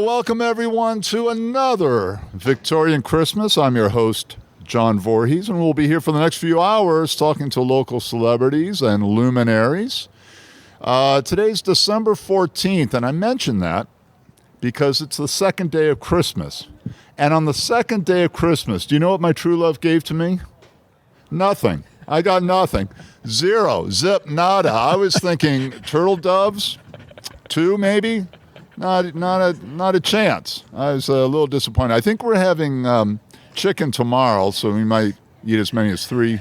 Welcome everyone to another Victorian Christmas. I'm your host, John Voorhees, and we'll be here for the next few hours talking to local celebrities and luminaries. Today's December 14th, and I mention that because it's the second day of Christmas. And on the second day of Christmas, do you know what my true love gave to me? Nothing. I got nothing. Zero. Zip. Nada. I was thinking turtle doves, 2 maybe. Not a chance. I was a little disappointed. I think we're having chicken tomorrow, so we might eat as many as 3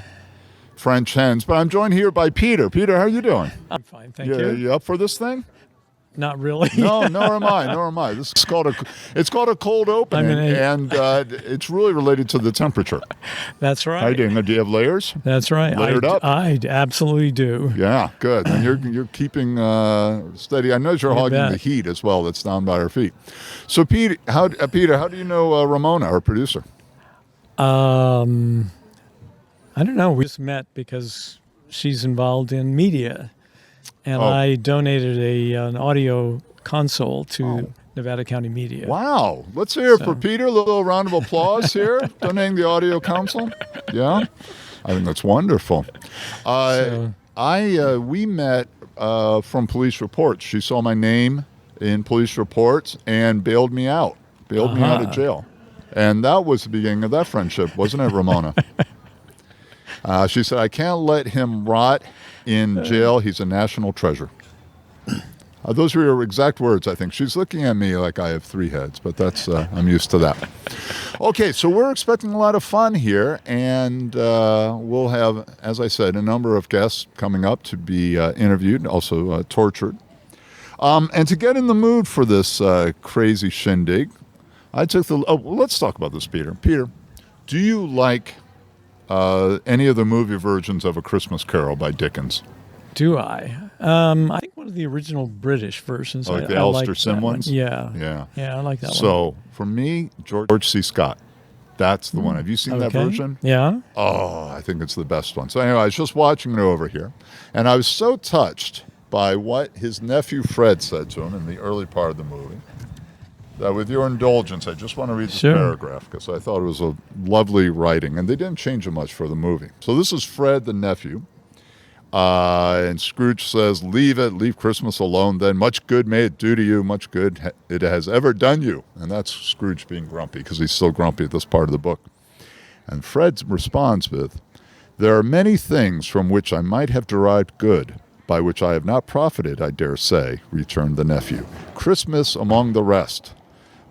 French hens. But I'm joined here by Peter. Peter, how are you doing? I'm fine, thank you. You up for this thing? Not really. No, nor am I. Nor am I. This is called a cold opening, and it's really related to the temperature. That's right. How you doing? Do you have layers? That's right. Layered up? I absolutely do. Yeah, good. And you're keeping steady. I know you're hogging the heat as well. That's down by our feet. So, Peter, how do you know Ramona, our producer? I don't know. We just met because she's involved in media. And I donated an audio console to Nevada County Media. Wow. Let's hear it for Peter. A little round of applause here. Donating the audio console. Yeah. I think that's wonderful. We met from police reports. She saw my name in police reports and bailed me out. Bailed me out of jail. And that was the beginning of that friendship, wasn't it, Ramona? She said, I can't let him rot in jail. He's a national treasure. Those were your exact words, I think. She's looking at me like I have 3 heads, but that's I'm used to that. Okay, so we're expecting a lot of fun here, and we'll have, as I said, a number of guests coming up to be interviewed, also tortured. And to get in the mood for this crazy shindig, I took let's talk about this, Peter. Peter, do you like any of the movie versions of A Christmas Carol by Dickens? Do I? I think one of the original British versions. Like the Alistair Sim ones? Yeah. Yeah, I like that one. So, for me, George C. Scott. That's the one. Have you seen that version? Yeah. Oh, I think it's the best one. So anyway, I was just watching it over here, and I was so touched by what his nephew Fred said to him in the early part of the movie. With your indulgence, I just want to read this paragraph because I thought it was a lovely writing, and they didn't change it much for the movie. So this is Fred, the nephew, and Scrooge says, leave Christmas alone, then much good may it do to you, much good it has ever done you. And that's Scrooge being grumpy because he's still grumpy at this part of the book. And Fred responds with, there are many things from which I might have derived good, by which I have not profited, I dare say, returned the nephew. Christmas among the rest.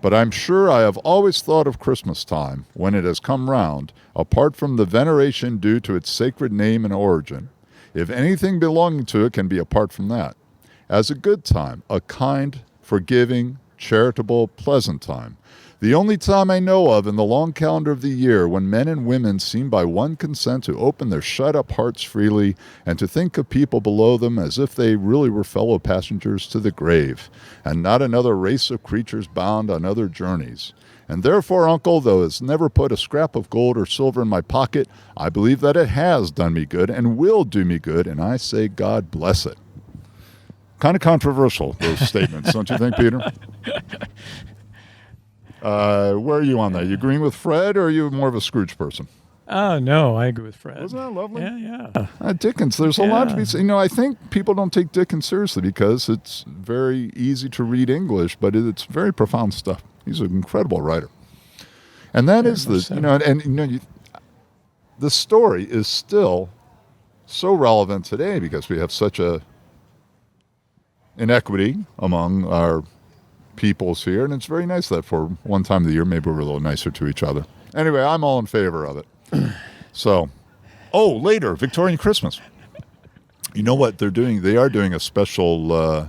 But I'm sure I have always thought of Christmas time, when it has come round, apart from the veneration due to its sacred name and origin, if anything belonging to it can be apart from that, as a good time, a kind, forgiving, charitable, pleasant time, the only time I know of in the long calendar of the year when men and women seem by one consent to open their shut-up hearts freely and to think of people below them as if they really were fellow passengers to the grave, and not another race of creatures bound on other journeys. And therefore, Uncle, though it's never put a scrap of gold or silver in my pocket, I believe that it has done me good and will do me good, and I say God bless it. Kind of controversial, those statements, don't you think, Peter? Where are you on that? You agreeing with Fred, or are you more of a Scrooge person? Oh, no, I agree with Fred. Wasn't that lovely? Yeah. Dickens, there's a lot to be said. I think people don't take Dickens seriously because it's very easy to read English, but it's very profound stuff. He's an incredible writer. And that is the story is still so relevant today because we have such a inequity among our peoples here, and it's very nice that for one time of the year maybe we're a little nicer to each other. Anyway, I'm all in favor of it. So, later, Victorian Christmas. You know what they're doing? They are doing a special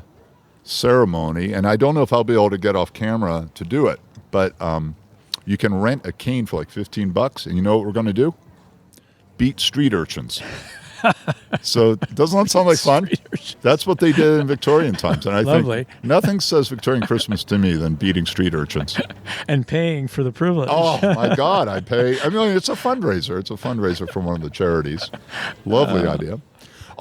ceremony, and I don't know if I'll be able to get off camera to do it, but you can rent a cane for like $15, and you know what we're going to do? Beat street urchins. So doesn't that sound like fun? That's what they did in Victorian times. And I think nothing says Victorian Christmas to me than beating street urchins. And paying for the privilege. Oh, my God. It's a fundraiser. It's a fundraiser for one of the charities. Lovely idea.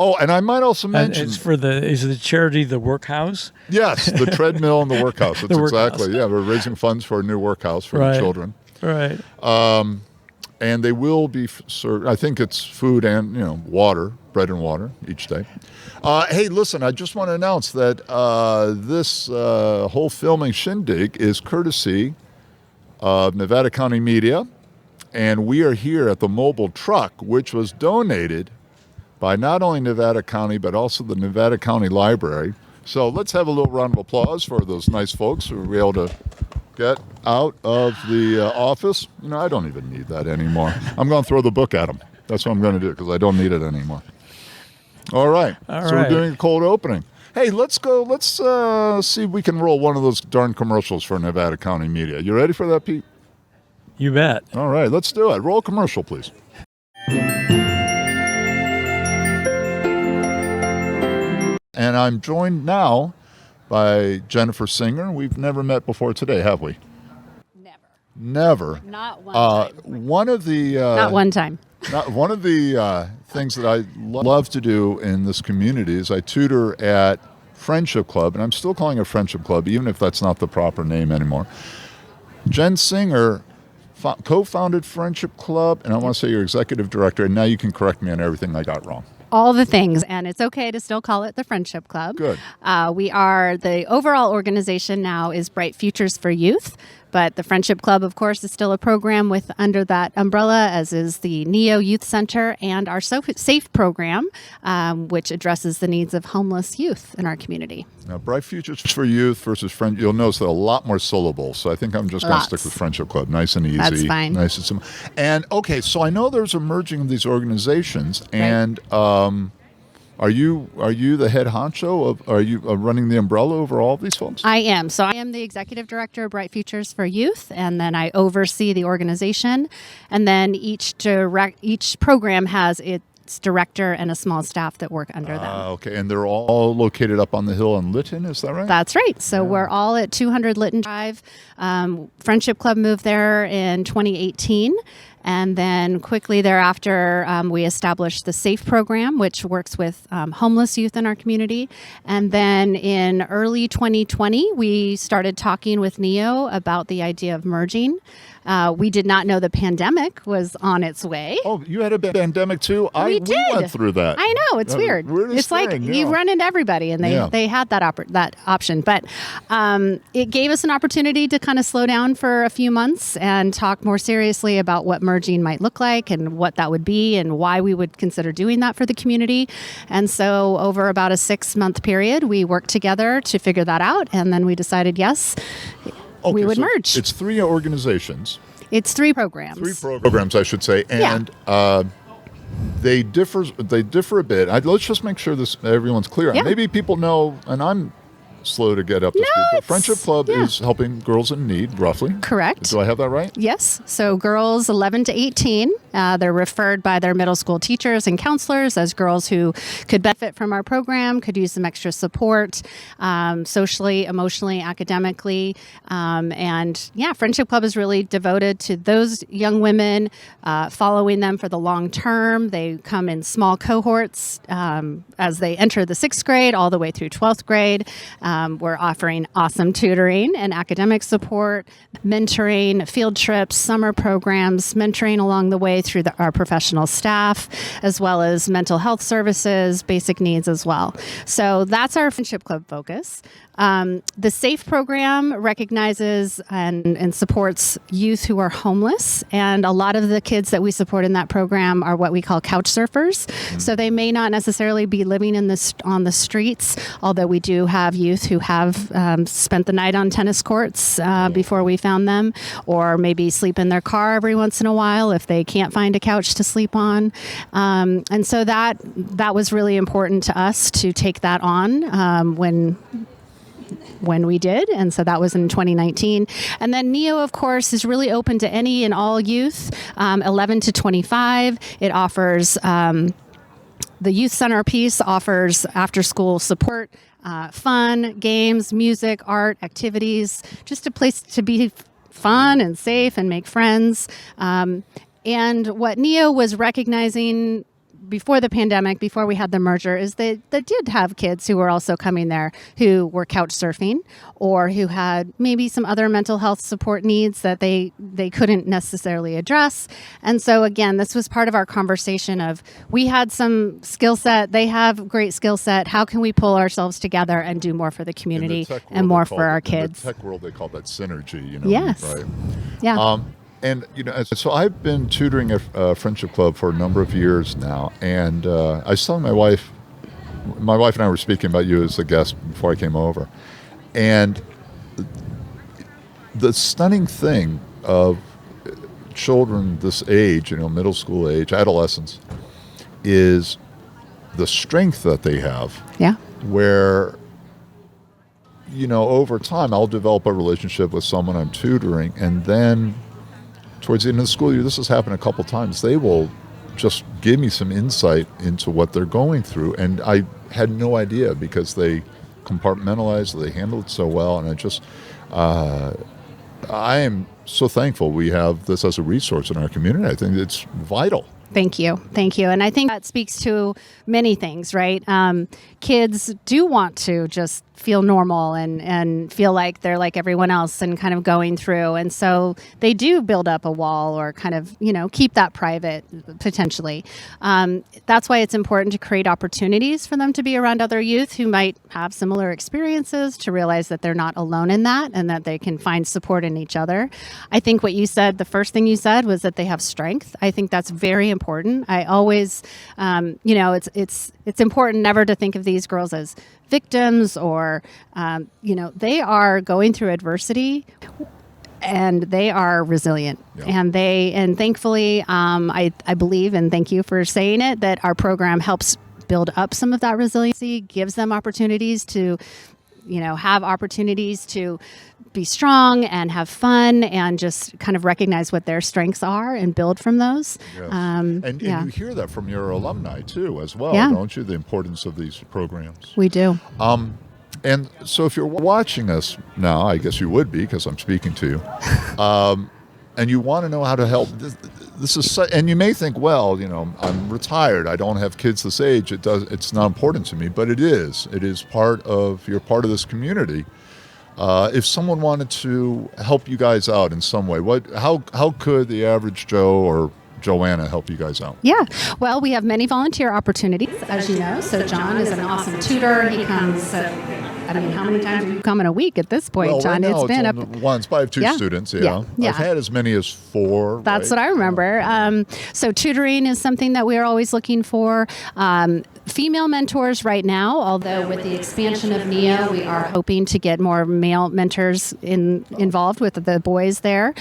Oh, and I might also And mention, it's for is the charity the Workhouse? yes, the treadmill and the workhouse. That's The workhouse. exactly, yeah, we're raising funds for a new workhouse for the Right. children. Right. And they will be served, I think it's food and, water, bread and water each day. Hey, listen, I just want to announce that this whole filming shindig is courtesy of Nevada County Media, and we are here at the mobile truck, which was donated by not only Nevada County, but also the Nevada County Library. So let's have a little round of applause for those nice folks who were able to get out of the office. I don't even need that anymore. I'm going to throw the book at them. That's what I'm going to do because I don't need it anymore. All right. So we're doing a cold opening. Hey, let's go. Let's see if we can roll one of those darn commercials for Nevada County Media. You ready for that, Pete? You bet. All right, let's do it. Roll commercial, please. And I'm joined now by Jennifer Singer. We've never met before today, have we? Never. Not one time. One of the Not one time. one of the things that I love to do in this community is I tutor at Friendship Club, and I'm still calling it Friendship Club, even if that's not the proper name anymore. Jen Singer co-founded Friendship Club, and I want to say you're executive director, and now you can correct me on everything I got wrong. All the things, and it's okay to still call it the Friendship Club. Good. We are, the overall organization now is Bright Futures for Youth, but the Friendship Club, of course, is still a program under that umbrella, as is the NEO Youth Center and our SAFE program, which addresses the needs of homeless youth in our community. Now, Bright Futures for Youth versus Friend, you'll notice there are a lot more syllables, so I think I'm just going to stick with Friendship Club. Nice and easy. That's fine. Nice and simple. And, okay, so I know there's a merging of these organizations, and are you the head honcho are you running the umbrella over all of these folks? I am. So I am the executive director of Bright Futures for Youth, and then I oversee the organization. And then each program has its director and a small staff that work under them. Okay, and they're all located up on the hill in Lytton, is that right? That's right. So we're all at 200 Lytton Drive. Friendship Club moved there in 2018. And then quickly thereafter, we established the SAFE program, which works with homeless youth in our community. And then in early 2020, we started talking with NEO about the idea of merging. We did not know the pandemic was on its way. Oh, you had a pandemic too? We did. We went through that. I know, it's weird. It's thing, like you run into everybody, and they had that option. But it gave us an opportunity to kind of slow down for a few months and talk more seriously about what merging might look like and what that would be and why we would consider doing that for the community. And so over about a 6-month period, we worked together to figure that out. And then we decided, yes, we would merge. It's 3 organizations. It's 3 programs. 3 programs, I should say. And they differ a bit. Let's just make sure everyone's clear. Yeah. Maybe people know, and I'm slow to get up to speed, but Friendship Club is helping girls in need, roughly. Correct. Do I have that right? Yes. So girls 11 to 18, they're referred by their middle school teachers and counselors as girls who could benefit from our program, could use some extra support, socially, emotionally, academically. And Friendship Club is really devoted to those young women, following them for the long term. They come in small cohorts as they enter the 6th grade all the way through 12th grade. We're offering awesome tutoring and academic support, mentoring, field trips, summer programs, mentoring along the way through our professional staff, as well as mental health services, basic needs as well. So that's our Friendship Club focus. The SAFE program recognizes and supports youth who are homeless, and a lot of the kids that we support in that program are what we call couch surfers. Mm-hmm. So they may not necessarily be living on the streets, although we do have youth who have spent the night on tennis courts before we found them, or maybe sleep in their car every once in a while if they can't find a couch to sleep on. And so that was really important to us to take that on when we did, and so that was in 2019. And then NEO, of course, is really open to any and all youth, 11 to 25. It offers, the Youth Center piece offers after-school support, fun, games, music, art, activities, just a place to be fun and safe and make friends. And what NEO was recognizing before the pandemic, before we had the merger, is they did have kids who were also coming there who were couch surfing or who had maybe some other mental health support needs that they couldn't necessarily address. And so again, this was part of our conversation of we had some skill set, they have great skill set. How can we pull ourselves together and do more for the community and more for our kids? In the tech world, they call that synergy, Yes. right? Yeah. And, so I've been tutoring a friendship club for a number of years now. And I was telling my wife and I were speaking about you as a guest before I came over. And the stunning thing of children this age, middle school age, adolescents, is the strength that they have. Yeah. Where, over time, I'll develop a relationship with someone I'm tutoring, and then towards the end of the school year, this has happened a couple times, they will just give me some insight into what they're going through. And I had no idea because they compartmentalized, they handled it so well. And I am so thankful we have this as a resource in our community. I think it's vital. Thank you. And I think that speaks to many things, right? Kids do want to just feel normal and feel like they're like everyone else and kind of going through. And so they do build up a wall or kind of, keep that private potentially. That's why it's important to create opportunities for them to be around other youth who might have similar experiences, to realize that they're not alone in that and that they can find support in each other. I think what you said, the first thing you said was that they have strength. I think that's very important. I always, it's important never to think of these girls as victims or, they are going through adversity and they are resilient. Yeah. And thankfully, I believe, and thank you for saying it, that our program helps build up some of that resiliency, gives them opportunities to, have opportunities to be strong and have fun and just kind of recognize what their strengths are and build from those. Yes. And you hear that from your alumni too, as well, don't you? The importance of these programs. We do. And so if you're watching us now, I guess you would be because I'm speaking to you, and you want to know how to help, this is, and you may think, well, I'm retired, I don't have kids this age, it's not important to me, but it is. It is you're part of this community. If someone wanted to help you guys out in some way, how could the average Joe or Joanna help you guys out? Yeah, well, we have many volunteer opportunities, as you know. So John is an awesome tutor. He comes, how many times do you come in a week at this point, John? Right now, it's been up once, but I have two students. Yeah. I've had as many as 4. That's what I remember. So tutoring is something that we are always looking for. Female mentors right now, although with the expansion of NEO, we are hoping to get more male mentors involved with the boys there.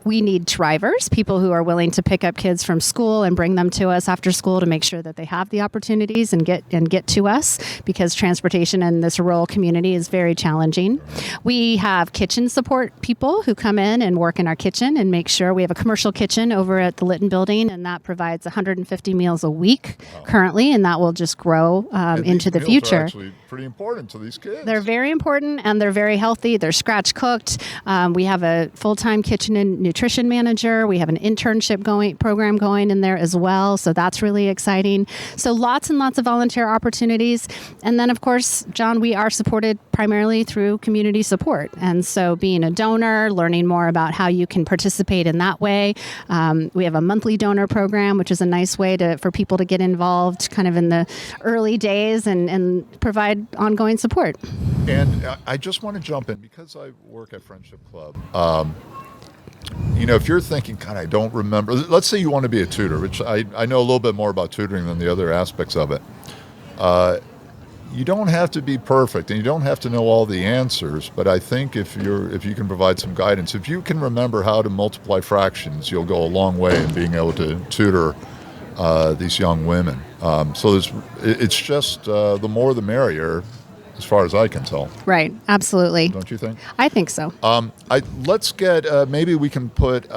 We need drivers, people who are willing to pick up kids from school and bring them to us after school to make sure that they have the opportunities and get to us, because transportation in this rural community is very challenging. We have kitchen support people who come in and work in our kitchen and make sure we have a commercial kitchen over at the Litton building, and that provides 150 meals a week currently, and that will just grow into the future. Are actually pretty important to these kids. They're very important and they're very healthy. They're scratch cooked. We have a full-time kitchen and nutrition manager. We have an internship program going in there as well. So that's really exciting. So lots and lots of volunteer opportunities. And then of course, John, we are supported primarily through community support. And so being a donor, learning more about how you can participate in that way. We have a monthly donor program, which is a nice way for people to get involved kind of in the early days and provide ongoing support. And I just want to jump in because I work at Friendship Club. If you're thinking, God, I don't remember. Let's say you want to be a tutor, which I know a little bit more about tutoring than the other aspects of it. You don't have to be perfect, and you don't have to know all the answers. But I think if you can provide some guidance, if you can remember how to multiply fractions, you'll go a long way in being able to tutor these young women. So it's just the more the merrier, as far as I can tell. Right, absolutely. Don't you think? I think so. Let's get, maybe we can put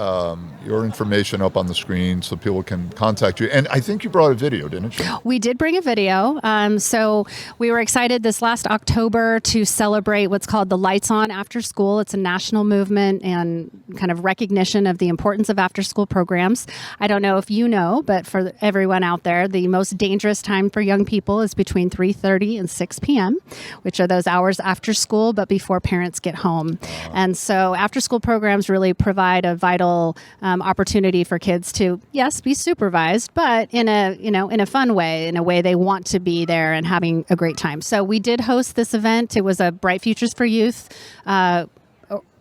your information up on the screen so people can contact you. And I think you brought a video, didn't you? We did bring a video. So we were excited this last October to celebrate what's called the Lights On After School. It's a national movement and kind of recognition of the importance of after school programs. I don't know if you know, but for everyone out there, the most dangerous time for young people is between 3:30 and 6 p.m., which are those hours after school, but before parents get home. And so after school programs really provide a vital opportunity for kids to, yes, be supervised, but in a fun way, in a way they want to be there and having a great time. So we did host this event. It was a Bright Futures for Youth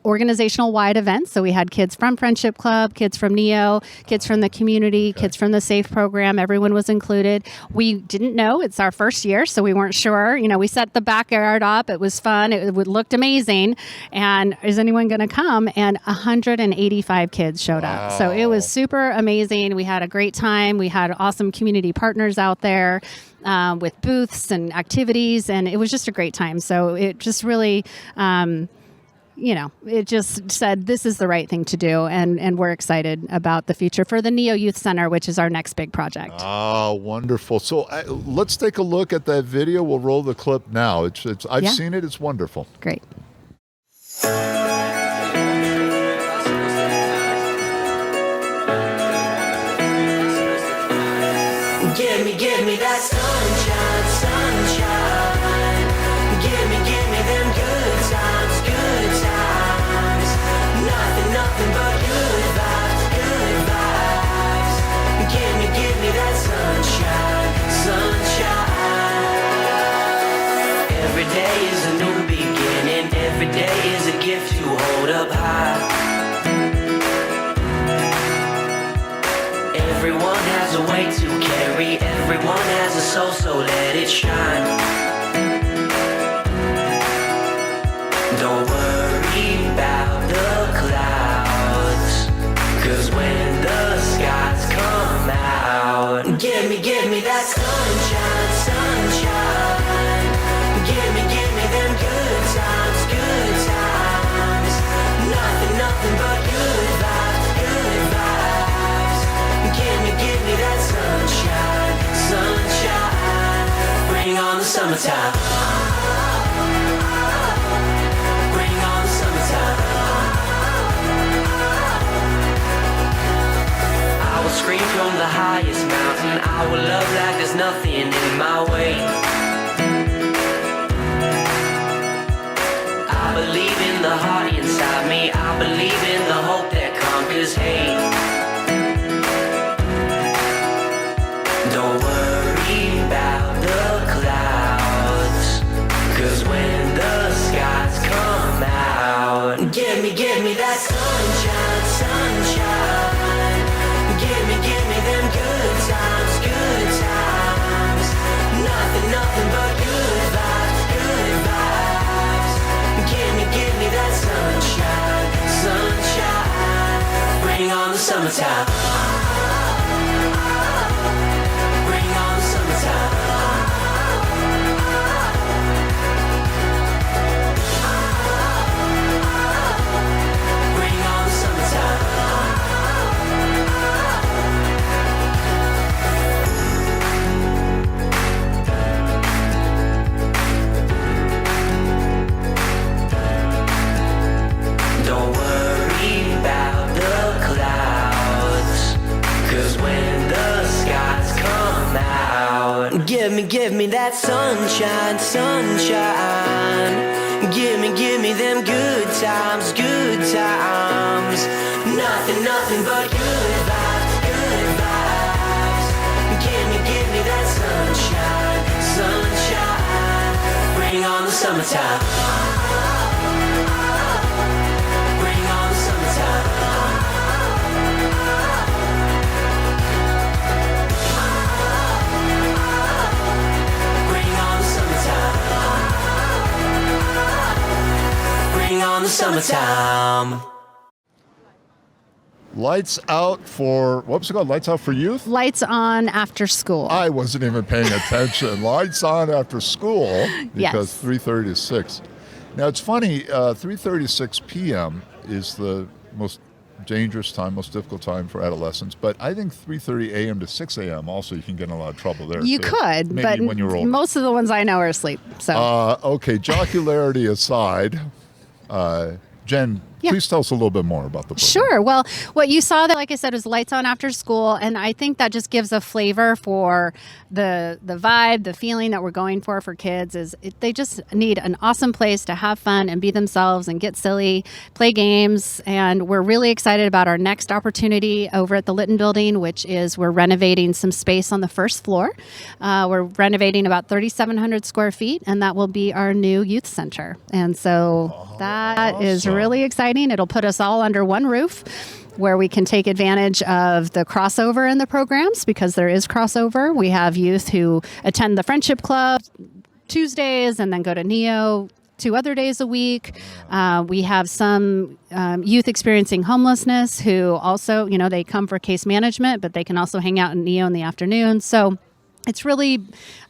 organizational wide event. So we had kids from Friendship Club, kids from NEO, kids from the community, kids from the SAFE program. Everyone was included. We didn't know. It's our first year, so we weren't sure. We set the backyard up. It was fun. It looked amazing. And is anyone going to come? And 185 kids showed up. So it was super amazing. We had a great time. We had awesome community partners out there with booths and activities, and it was just a great time. So it just really... it just said this is the right thing to do, and we're excited about the future for the NEO Youth Center, which is our next big project. Oh, wonderful. So let's take a look at that video. We'll roll the clip now. I've seen it. It's wonderful. Great. Give me that sunshine, sunshine. Give me them good times, good times. Nothing but good vibes, good vibes. Give me that sunshine, sunshine. Every day is a new beginning. Every day is a gift to hold up high. Everyone has a way to carry. Everyone has a soul, so let it shine. Don't worry about the clouds, 'cause when the skies come out, give me that sunshine, sunshine. Give me them good times, good times. Nothing but good vibes, good vibes. Give me that sunshine, sunshine. Bring on the summertime. Bring on the summertime. I will scream from the highest mountain. I will love like there's nothing in my way. I believe in the heart inside me. I believe in the hope that conquers hate. Don't worry about the clouds, 'cause when the skies come out, give me that sunshine, sunshine. Give me them good times, good times. Nothing but good vibes, good vibes. Give me that sunshine, sunshine. Bring on the summertime. Bring on the summertime. Bring on the summertime. Don't worry about the clouds, 'cause when the skies come out, give me that sunshine, sunshine. Give me them good times, good times. Nothing but good vibes, good vibes. Give me that sunshine, sunshine. Bring on the summertime. Bring on the summertime. Bring on the summertime. Bring on the summertime. Lights out for, what was it called? Lights out for youth? Lights on after school. I wasn't even paying attention. Lights on after school because Yes. 3:30 to 6. Now it's funny, 3:30 to 6 p.m. is the most dangerous time, most difficult time for adolescents. But I think 3:30 a.m. to 6 a.m. also you can get in a lot of trouble there. You too. could, Maybe but when you're older. most of the ones I know are asleep. So Okay, jocularity aside, Jen, Yeah. please tell us a little bit more about the program. Sure. Well, what you saw there, like I said, was lights on after school, and I think that just gives a flavor for the vibe, the feeling that we're going for kids. They just need an awesome place to have fun and be themselves and get silly, play games, and we're really excited about our next opportunity over at the Litton Building, which is we're renovating some space on the first floor. We're renovating about 3,700 square feet, and that will be our new youth center. And so that is awesome. really exciting. It'll put us all under one roof where we can take advantage of the crossover in the programs because there is crossover. We have youth who attend the Friendship Club Tuesdays and then go to NEO 2 other days a week. We have some youth experiencing homelessness who also, they come for case management, but they can also hang out in NEO in the afternoon. So it's really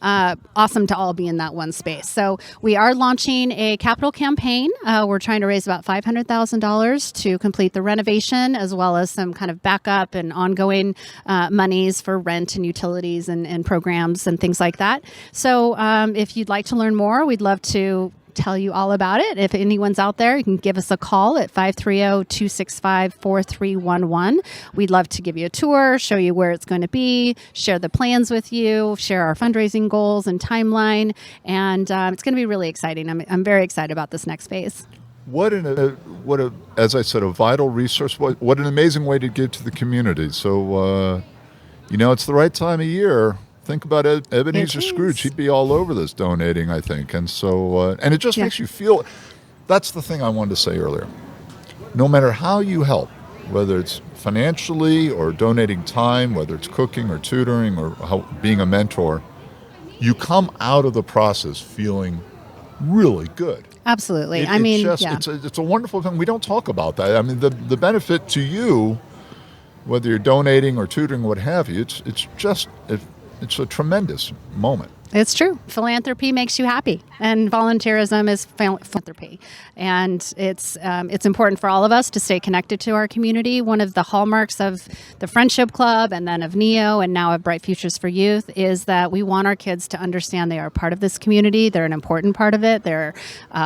awesome to all be in that one space. So we are launching a capital campaign. We're trying to raise about $500,000 to complete the renovation, as well as some kind of backup and ongoing monies for rent and utilities and programs and things like that. So if you'd like to learn more, we'd love to tell you all about it. If anyone's out there, you can give us a call at 530-265-4311. We'd love to give you a tour, show you where it's going to be, share the plans with you, share our fundraising goals and timeline, and it's going to be really exciting. I'm very excited about this next phase. As I said, a vital resource. What an amazing way to give to the community. So, it's the right time of year. Think about Ebenezer It is. Scrooge. He'd be all over this donating, I think. And so, and it just makes you feel, that's the thing I wanted to say earlier. No matter how you help, whether it's financially or donating time, whether it's cooking or tutoring or being a mentor, you come out of the process feeling really good. Absolutely. It's a wonderful thing. We don't talk about that. I mean, the benefit to you, whether you're donating or tutoring, what have you, it's a tremendous moment. It's true. Philanthropy makes you happy, and volunteerism is philanthropy. And it's important for all of us to stay connected to our community. One of the hallmarks of the Friendship Club and then of NEO and now of Bright Futures for Youth is that we want our kids to understand they are part of this community. They're an important part of it. They're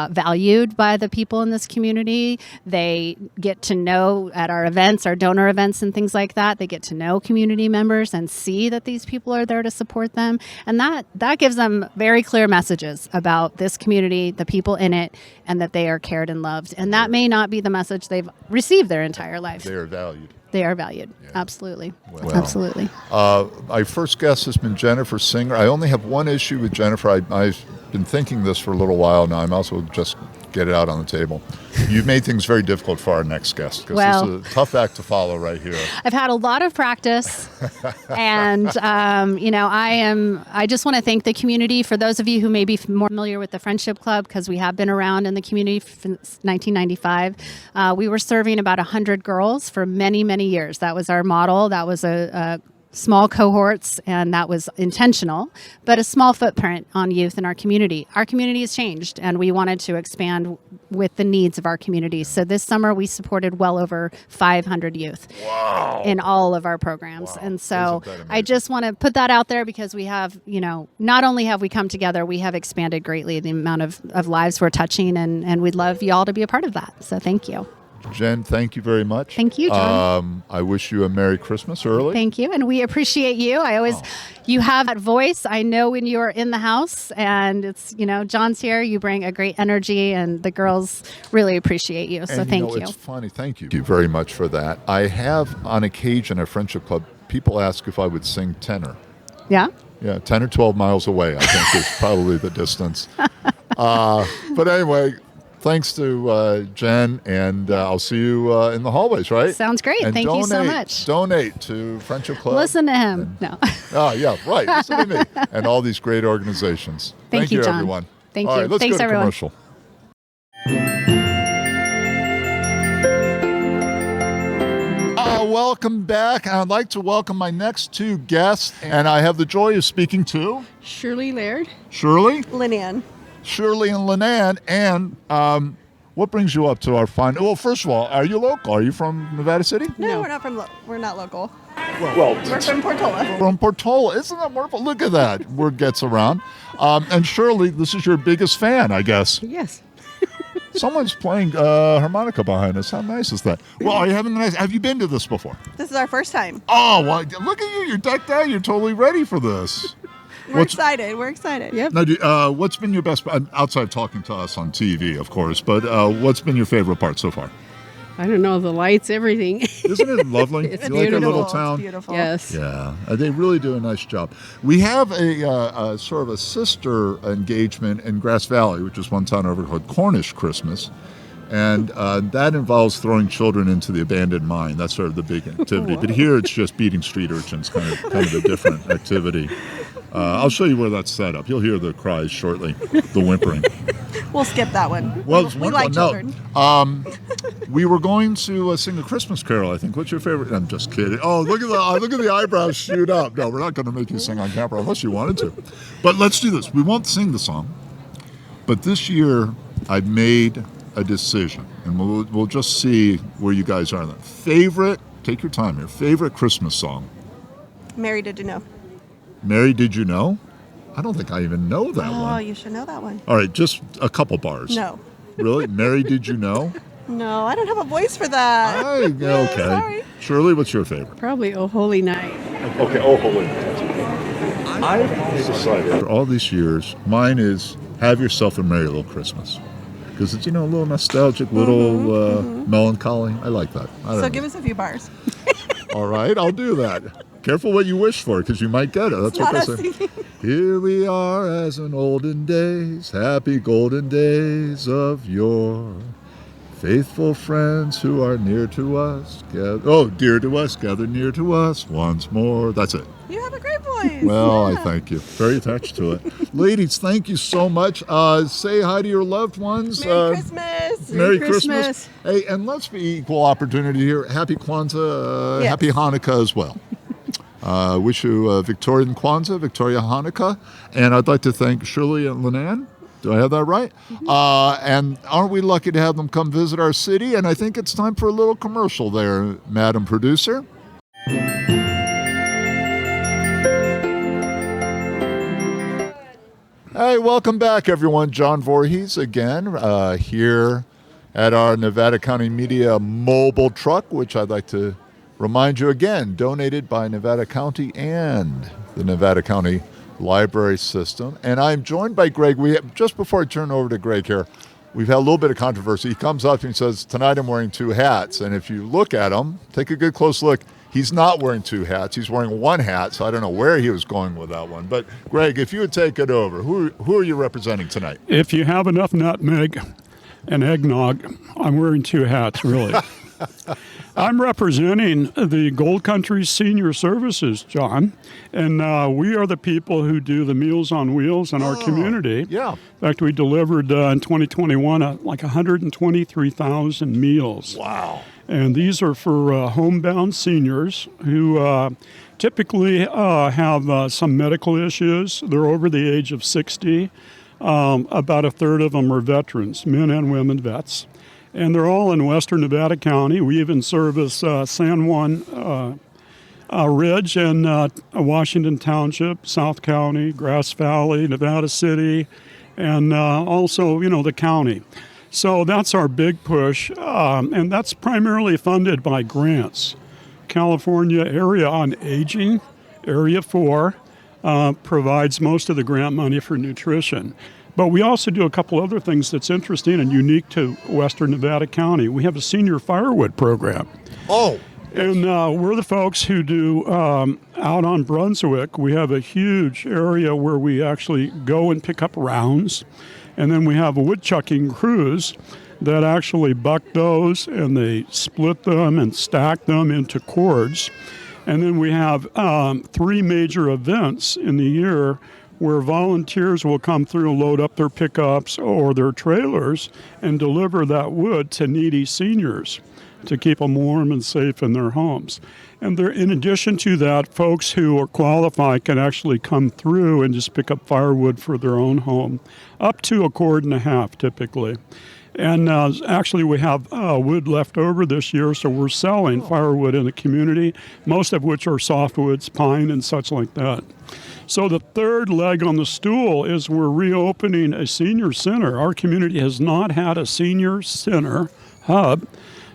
valued by the people in this community. They get to know at our events, our donor events and things like that. They get to know community members and see that these people are there to support them. And that gives them very clear messages about this community, the people in it, and that they are cared and loved. And that may not be the message they've received their entire life. They are valued. They are valued. Yeah. Absolutely. Well, Absolutely. My first guest has been Jennifer Singer. I only have one issue with Jennifer. I've been thinking this for a little while now. I'm also just get it out on the table. You've made things very difficult for our next guest because this is a tough act to follow right here. I've had a lot of practice, and I just want to thank the community. For those of you who may be more familiar with the Friendship Club, because we have been around in the community since 1995, we were serving about 100 girls for many, many years. That was our model. That was a small cohorts, and that was intentional, but a small footprint on youth in our community. Our community has changed, and we wanted to expand with the needs of our community. So this summer, we supported well over 500 youth in all of our programs. Wow. And so Isn't that amazing? I just want to put that out there because we have, not only have we come together, we have expanded greatly the amount of lives we're touching, and we'd love you all to be a part of that. So thank you. Jen, thank you very much. Thank you, John. I wish you a Merry Christmas early. Thank you. And we appreciate you. You have that voice. I know when you're in the house and it's, John's here, you bring a great energy and the girls really appreciate you. So thank you. It's funny. Thank you very much for that. I have on occasion at Friendship Club, people ask if I would sing tenor. Yeah? Yeah, 10 or 12 miles away, I think is probably the distance. But anyway, thanks to Jen, and I'll see you in the hallways, right? Sounds great. And Thank you so much. Donate to Friendship Club. Listen to him. No. Oh, yeah, right. Listen to me. And all these great organizations. Thank you, John. Everyone. Thank all you. Right, let's Thanks, go to everyone. commercial. Welcome back. I'd like to welcome my next two guests, and I have the joy of speaking to Shirley Laird. Shirley. Lynn Ann. Shirley and Lynn Ann, and What brings you up to our fine? Well, first of all, are you local? Are you from Nevada City? No, we're not from. We're not local. Well, We're from Portola. from Portola. Isn't that wonderful? Look at that. Word gets around. And Shirley, this is your biggest fan, I guess. Yes. Someone's playing harmonica behind us. How nice is that? Well, are you having a nice? Have you been to this before? This is our first time. Oh, well, look at you. You're decked out. You're totally ready for this. We're excited. We're excited. Yep. Now, what's been your best, outside of talking to us on TV, of course, but what's been your favorite part so far? I don't know, the lights, everything. Isn't it lovely? It's You like our little It's town? beautiful. Yes. Yeah, they really do a nice job. We have a sort of a sister engagement in Grass Valley, which is one town over called Cornish Christmas. And that involves throwing children into the abandoned mine. That's sort of the big activity. But here it's just beating street urchins, kind of a different activity. I'll show you where that's set up. You'll hear the cries shortly, the whimpering. We'll skip that one. Well, it's we like children. We were going to sing a Christmas carol, I think. What's your favorite? I'm just kidding. Oh, look at the eyebrows shoot up. No, we're not going to make you sing on camera unless you wanted to. But let's do this. We won't sing the song. But this year, I've made a decision, and we'll just see where you guys are. Favorite, take your time here, favorite Christmas song? Mary, did you know? Mary, Did You Know? I don't think I even know that Oh, one. you should know that one. All right, just a couple bars. No. Really? Mary, Did You Know? No, I don't have a voice for that. Okay. Sorry. Shirley, what's your favorite? Probably Oh Holy Night. Okay, Oh Holy I've decided for all these years, mine is Have Yourself a Merry Little Christmas. Because it's, a little nostalgic, little melancholy. I like that. I don't So know. give us a few bars. All right, I'll do that. Careful what you wish for, because you might get it. That's what Not they us say. singing. Here we are as in olden days, happy golden days of yore. Faithful friends who are near to us, dear to us, gather near to us once more. That's it. You have a great voice. Well, Yeah. I thank you. Very attached to it. Ladies, thank you so much. Say hi to your loved ones. Merry Christmas. Merry Merry Christmas. Christmas. Hey, and let's be equal opportunity here. Happy Kwanzaa, Yes. happy Hanukkah as well. Wish you Victorian Kwanzaa, Victoria Hanukkah. And I'd like to thank Shirley and Lenan. Do I have that right? And aren't we lucky to have them come visit our city? And I think it's time for a little commercial there, Madam Producer. Hey, welcome back, everyone. John Voorhees again here at our Nevada County Media mobile truck, which I'd like to remind you again, donated by Nevada County and the Nevada County Library System. And I'm joined by Greg. Just before I turn over to Greg here, we've had a little bit of controversy. He comes up and he says, tonight I'm wearing two hats. And if you look at him, take a good close look, he's not wearing two hats. He's wearing one hat, so I don't know where he was going with that one. But Greg, if you would take it over, who are you representing tonight? If you have enough nutmeg and eggnog, I'm wearing two hats, really. I'm representing the Gold Country Senior Services, John, and we are the people who do the Meals on Wheels in our community. Yeah. In fact, we delivered in 2021 like 123,000 meals. Wow. And these are for homebound seniors who typically have some medical issues. They're over the age of 60. About a third of them are veterans, men and women vets. And they're all in western Nevada County. We even service San Juan Ridge and Washington Township, South County, Grass Valley, Nevada City, and also, the county. So that's our big push, and that's primarily funded by grants. California Area on Aging, Area 4, provides most of the grant money for nutrition. But we also do a couple other things that's interesting and unique to Western Nevada County. We have a senior firewood program. Oh. And we're the folks who do, out on Brunswick, we have a huge area where we actually go and pick up rounds. And then we have woodchucking crews that actually buck those, and they split them and stack them into cords. And then we have 3 major events in the year where volunteers will come through and load up their pickups or their trailers and deliver that wood to needy seniors. to keep them warm and safe in their homes. And there, in addition to that, folks who are qualified can actually come through and just pick up firewood for their own home, up to 1.5 cords typically. And actually, we have wood left over this year, so we're selling firewood in the community, most of which are softwoods, pine, and such like that. So the third leg on the stool is we're reopening a senior center. Our community has not had a senior center hub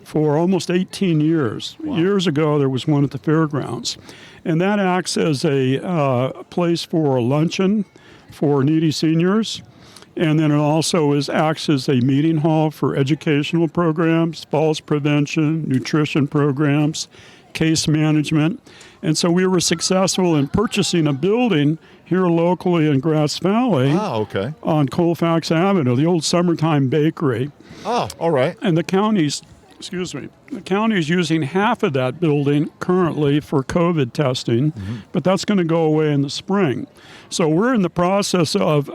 for almost 18 years. Wow. Years ago, there was one at the fairgrounds. And that acts as a place for a luncheon for needy seniors. And then it also acts as a meeting hall for educational programs, falls prevention, nutrition programs, case management. And so we were successful in purchasing a building here locally in Grass Valley on Colfax Avenue, the old Summertime Bakery. Oh, all right. And the county's using half of that building currently for COVID testing, but that's going to go away in the spring. So we're in the process of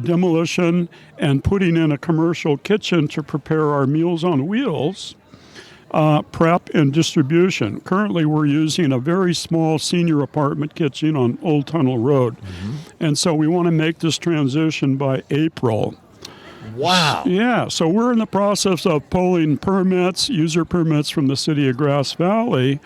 demolition and putting in a commercial kitchen to prepare our Meals on Wheels prep and distribution. Currently, we're using a very small senior apartment kitchen on Old Tunnel Road. And so we want to make this transition by April. Wow. Yeah, so we're in the process of pulling user permits from the city of Grass Valley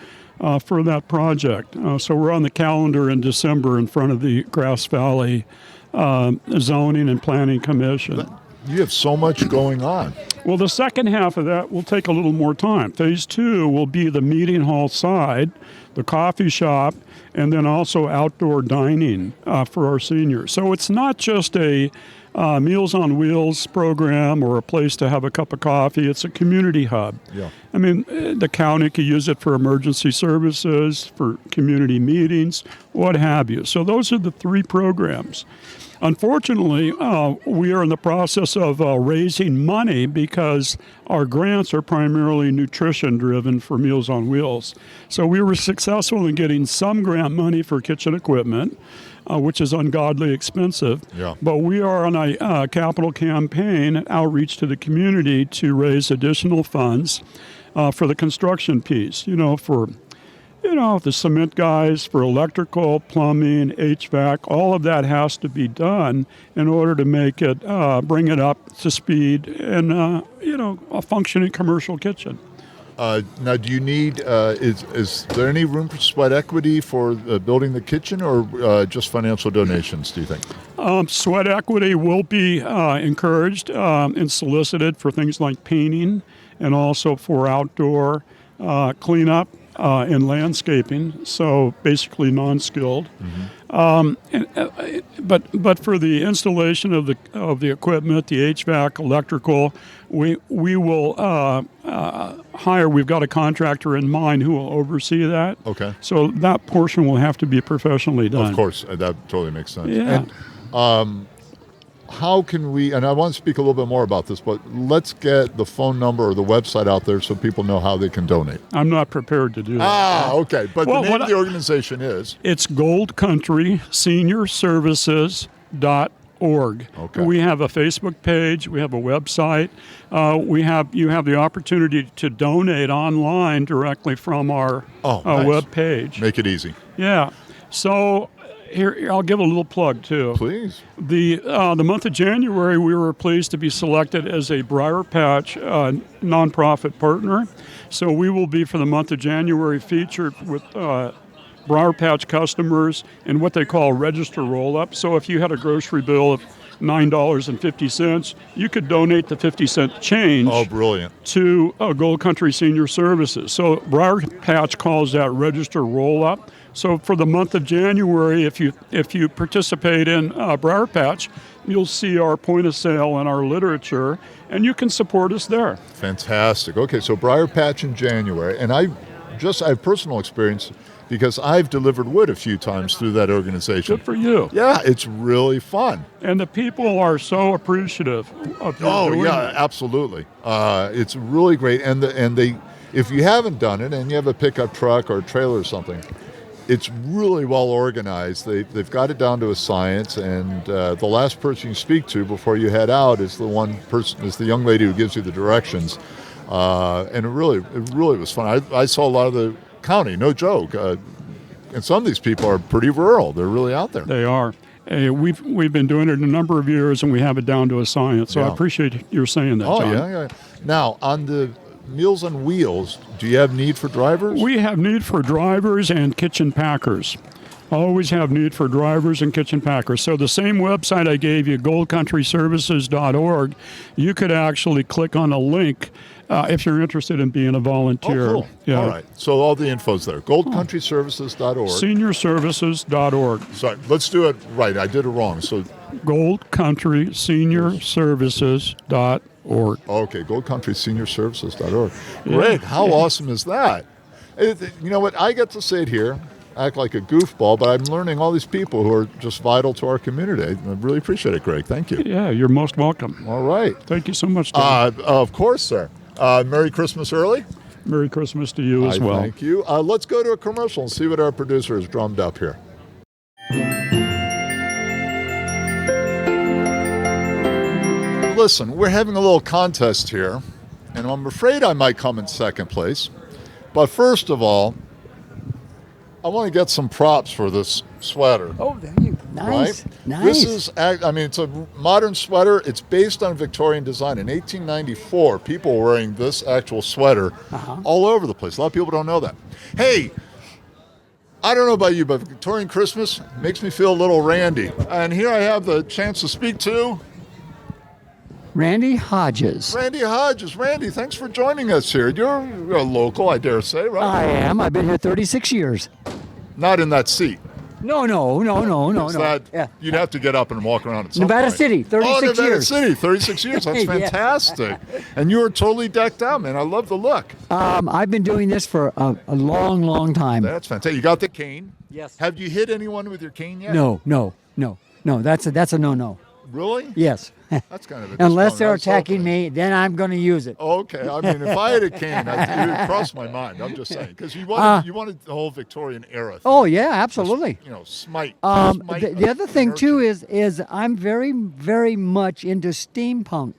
for that project. So we're on the calendar in December in front of the Grass Valley Zoning and Planning Commission. You have so much going on. Well, the second half of that will take a little more time. Phase 2 will be the meeting hall side, the coffee shop, and then also outdoor dining for our seniors. So it's not just a Meals on Wheels program or a place to have a cup of coffee. It's a community hub. Yeah. I mean, the county could use it for emergency services, for community meetings, what have you. So those are the 3 programs. Unfortunately, we are in the process of raising money because our grants are primarily nutrition-driven for Meals on Wheels. So we were successful in getting some grant money for kitchen equipment, which is ungodly expensive. Yeah. But we are on a capital campaign outreach to the community to raise additional funds for the construction piece, for the cement guys, for electrical, plumbing, HVAC, all of that has to be done in order to make it, bring it up to speed and, a functioning commercial kitchen. Now, do you need, is there any room for sweat equity for building the kitchen or just financial donations, do you think? Sweat equity will be encouraged and solicited for things like painting and also for outdoor cleanup. In landscaping, so basically non-skilled. But for the installation of the equipment, the HVAC, electrical, we will hire. We've got a contractor in mind who will oversee that. Okay. So that portion will have to be professionally done. Of course, that totally makes sense. Yeah. And, how can we, and I want to speak a little bit more about this, but let's get the phone number or the website out there so people know how they can donate. I'm not prepared to do that. Okay. But the name of the organization is? It's Gold Country Senior Services.org. Okay. We have a Facebook page. We have a website. You have the opportunity to donate online directly from our nice. web page. Make it easy. Yeah. So here, I'll give a little plug too. Please. The month of January, we were pleased to be selected as a Briar Patch nonprofit partner. So we will be, for the month of January, featured with Briar Patch customers in what they call register roll-up. So if you had a grocery bill of $9.50, you could donate the 50-cent change. Oh, brilliant. To Gold Country Senior Services. So Briar Patch calls that register roll-up. So for the month of January, if you participate in Briar Patch, you'll see our point of sale and our literature, and you can support us there. Fantastic. Okay, so Briar Patch in January, and I have personal experience because I've delivered wood a few times through that organization. Good for you. Yeah, it's really fun. And the people are so appreciative of you doing that. Absolutely. It's really great, and they, if you haven't done it and you have a pickup truck or a trailer or something, it's really well organized. They've got it down to a science, and the last person you speak to before you head out is the young lady who gives you the directions. and it really was fun. I saw a lot of the county, no joke. And some of these people are pretty rural. They're really out there. They are. We've been doing it a number of years, and we have it down to a science. So Yeah. I appreciate your saying that, Oh, John. yeah. Now, on the Meals on Wheels, do you have need for drivers? We have need for drivers and kitchen packers. Always have need for drivers and kitchen packers. So the same website I gave you, goldcountryservices.org, you could actually click on a link if you're interested in being a volunteer. Oh, cool. Yeah. All right. So all the info's there. Goldcountryservices.org. Seniorservices.org. Sorry, let's do it right. I did it wrong. So, goldcountrySeniorServices.org. okay, goldcountrySeniorServices.org. Great. How awesome is that? You know what? I get to sit here, act like a goofball, but I'm learning all these people who are just vital to our community. I really appreciate it, Greg. Thank you. Yeah, you're most welcome. All right. Thank you so much, Tom. Of course, sir. Merry Christmas early. Merry Christmas to you as well. Thank you. Let's go to a commercial and see what our producer has drummed up here. Listen, we're having a little contest here, and I'm afraid I might come in second place. But first of all, I want to get some props for this sweater. Oh, there you nice, Right? nice. This is, it's a modern sweater. It's based on Victorian design. In 1894, people were wearing this actual sweater all over the place. A lot of people don't know that. Hey, I don't know about you, but Victorian Christmas makes me feel a little randy. And here I have the chance to speak to Randy Hodges. Randy Hodges. Randy, thanks for joining us here. You're a local, I dare say, right? I am. I've been here 36 years. Not in that seat. No. Is that, Yeah. You'd have to get up and walk around at some Nevada point. City, 36 Nevada years. City, 36 years. That's Yeah. fantastic. And you were totally decked out, man. I love the look. I've been doing this for a long time. That's fantastic. You got the cane? Yes. Have you hit anyone with your cane yet? No. That's a no. Really? Yes. That's kind of a Unless they're I was attacking hoping. me, then I'm going to use it. Okay. I mean, if I had a cane, it would cross my mind. I'm just saying. Because you wanted the whole Victorian era thing. Oh yeah, absolutely. Smite. The other thing too is I'm very much into steampunk.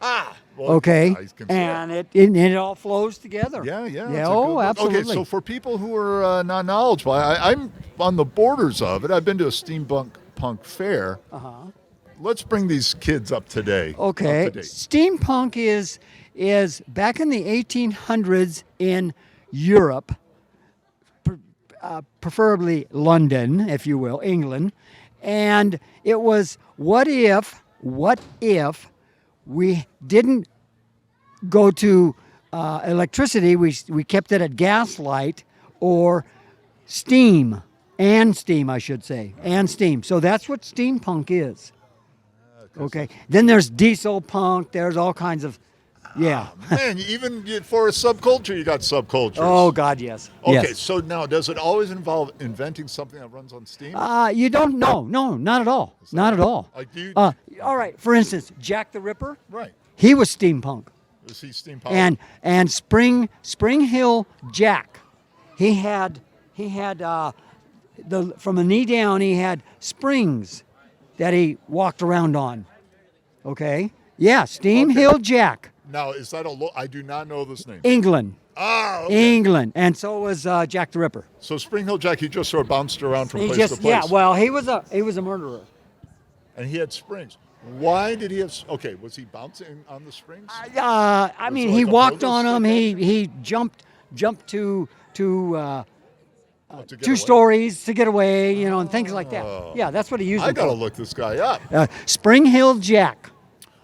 Well, Okay, I can see and it all flows together. Yeah. that's a Yeah. good Oh, look. absolutely. Okay, so for people who are not knowledgeable, I'm on the borders of it. I've been to a steampunk fair. Let's bring these kids up today. Okay, Up to date. steampunk is back in the 1800s in Europe, preferably London, if you will, England, and it was what if we didn't go to electricity, we kept it at gaslight or steam, I should say, and steam. So that's what steampunk is. Okay. Then there's diesel punk. There's all kinds of, yeah. Man, even for a subculture, you got subcultures. Oh God, yes. Okay, Yes. so now does it always involve inventing something that runs on steam? You don't know. No, not at all. Not at all. Like, do you, All right. For instance, Jack the Ripper. right. He was steampunk. Is he steam powered? And Spring Hill Jack, he had from the knee down he had springs that he walked around on. Okay? Yeah, Steam Okay. Hill Jack, Now, is that I do not know this name. England. Okay. England. And so was Jack the Ripper. So Spring Hill Jack, he just sort of bounced around from He place just to place. well, he was a murderer. And he had springs. Why did he have? Okay, was he bouncing on the springs? I mean, it he like a walked pogo on them. stick He jumped to To get 2 away? stories to get away, and things like that. Yeah, that's what he used I it gotta for. look this guy up. Spring Hill Jack.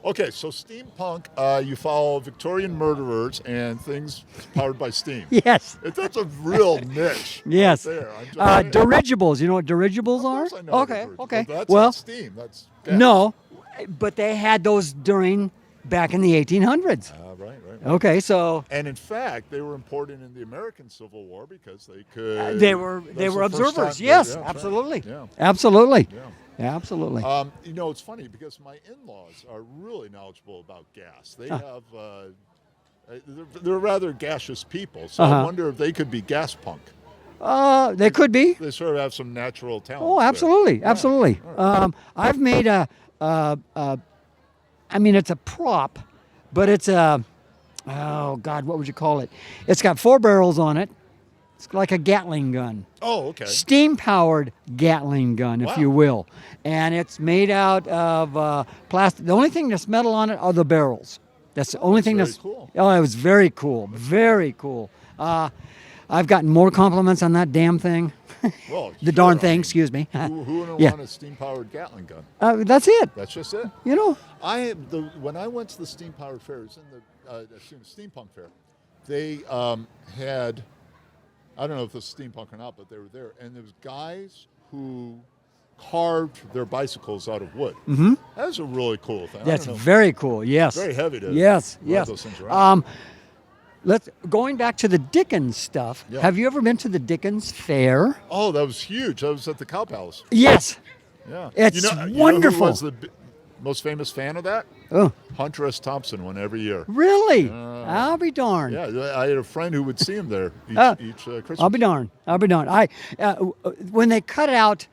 Okay, so steampunk, you follow Victorian murderers and things powered by steam. Yes. That's a real niche. Yes. Right there. I'm just saying. Dirigibles. You know what dirigibles Of are? course I know what Okay. it is. Okay. But that's Well, not steam. That's gas. no, but they had those back in the 1800s. Right. Okay, so And in fact, they were important in the American Civil War because they could. they were that's the first observers. time- Yes, yeah, that's right. absolutely. Yeah. Absolutely. Yeah. Absolutely. It's funny because my in-laws are really knowledgeable about gas. They have, they're rather gaseous people, so I wonder if they could be gas punk. They could be. They sort of have some natural talent. Oh, absolutely, absolutely. I've made I mean, it's a prop, but it's a oh God, what would you call it? It's got 4 barrels on it. It's like a Gatling gun. Oh, okay. Steam-powered Gatling gun, if Wow. you will. And it's made out of plastic. The only thing that's metal on it are the barrels. That's the only thing very that's... cool. Oh, it was very cool. Very cool. I've gotten more compliments on that damn thing. Well, The darn sure, I thing, mean, excuse me. Who wouldn't Yeah. want a steam-powered Gatling gun? That's it. That's just it. You know? When I went to the steam-powered fair, it was in the steampunk fair. They had, I don't know if this was steampunk or not, but they were there, and there was guys who carved their bicycles out of wood. Mm-hmm. That was a really cool thing. That's I don't know, very cool. Yes. very heavy to Yes. ride Yes. those things around. Going back to the Dickens stuff. Yeah. Have you ever been to the Dickens Fair? Oh, that was huge. That was at the Cow Palace. Yes. Yeah, It's you know wonderful. who was the most famous fan of that? Oh, Hunter S. Thompson went every year. really? I'll be darned. Yeah, I had a friend who would see him there each Christmas. I'll be darned. I'll be darned. When they cut out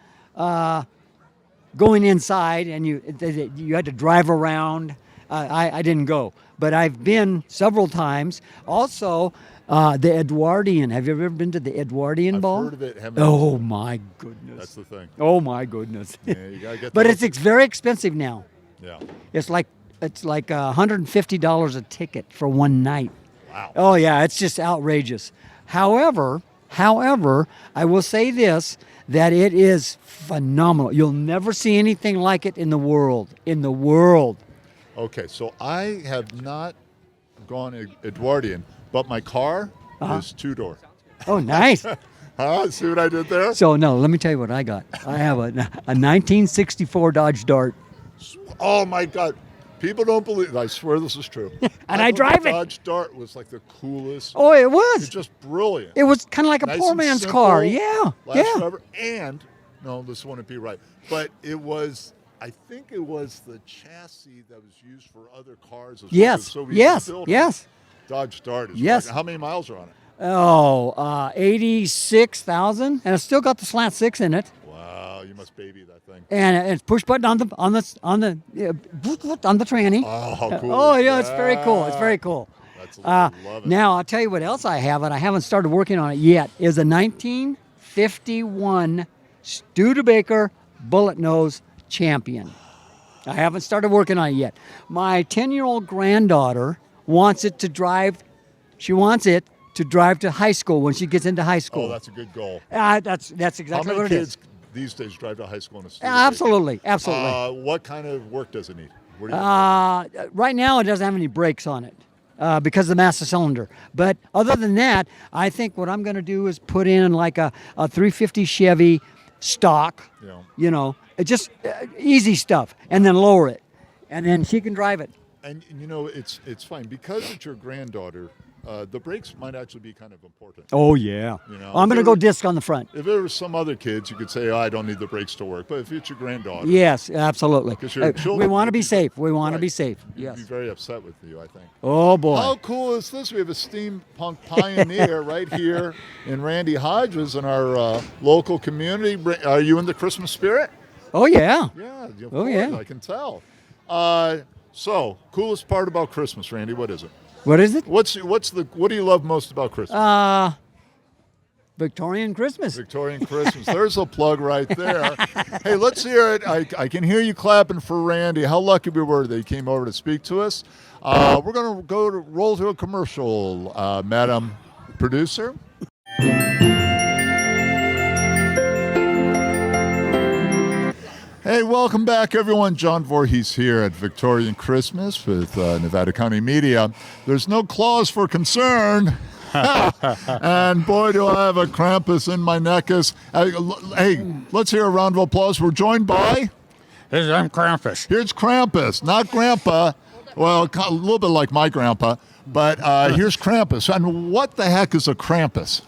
going inside and you had to drive around, I didn't go, but I've been several times. Also, the Edwardian. Have you ever been to the Edwardian I've ball? heard of it. Haven't Oh been. my goodness. That's the thing. Oh my goodness. Yeah, you gotta get. But those. it's very expensive now. Yeah. It's like $150 a ticket for one night. Wow. Oh yeah, it's just outrageous. However, I will say this, that it is phenomenal. You'll never see anything like it in the world. Okay, so I have not gone Edwardian, but my car is 2-door. Oh, nice. See what I did there? So no, let me tell you what I got. I have a 1964 Dodge Dart. Oh my God. People don't believe. I swear this is true. And I thought drive the it. Dodge Dart was like the coolest. Oh, it It's was. just brilliant. It was kind of like a Nice poor and man's simple, car. Yeah, lasts yeah. forever. And no, this wouldn't be right. But it was. I think it was the chassis that was used for other cars. As Yes, well. So easy to yes, build. yes. Dodge Dart is. Yes. Right. How many miles are on it? Oh, 86,000, and it's still got the slant 6 in it. Wow, you must baby that thing. And it's push button on the tranny. Oh, how cool! Oh is yeah, it's very cool. It's that? very cool. That's I love it. Now I'll tell you what else I have, and I haven't started working on it yet. Is a 1951 Studebaker bullet nose champion. I haven't started working on it yet. My 10-year-old granddaughter wants it to drive. She wants it to drive to high school when she gets into high school. Oh, that's a good goal. That's How exactly many what it is. kids these days drive to high school in a Studebaker? Absolutely, absolutely. What kind of work does it need? What do you Right now, it doesn't have any brakes on it because of the master cylinder. But other than that, I think what I'm going to do is put in like a 350 Chevy stock, Yeah. you know, just easy stuff, and then lower it. And then she can drive it. And you know, it's fine because it's your granddaughter. The brakes might actually be kind of important. Oh, yeah. You know, I'm going to if go it- disc on the front. If there were some other kids, you could say, "Oh, I don't need the brakes to work." But if it's your granddaughter, Yes, absolutely. 'Cause your We children want to would be be- safe. We want to right. be safe. you'd Yes. be very upset with you, I think. Oh, boy. How cool is this? We have a steampunk pioneer right here in Randy Hodges in our local community. Are you in the Christmas spirit? Oh, yeah. Yeah. Of Oh, course, yeah. I can tell. So, coolest part about Christmas, Randy? What is it? What is it? What do you love most about Christmas? Victorian Christmas. Victorian Christmas. There's a plug right there. Hey, let's hear it. I can hear you clapping for Randy. How lucky we were that he came over to speak to us. We're going to roll to a commercial, Madam Producer. Hey, welcome back, everyone. John Voorhees here at Victorian Christmas with Nevada County Media. There's no cause for concern. And boy, do I have a Krampus in my neckus. Hey, let's hear a round of applause. We're joined by... I'm Krampus. Here's Krampus, not Grandpa. Well, a little bit like my grandpa. But here's Krampus. And what the heck is a Krampus?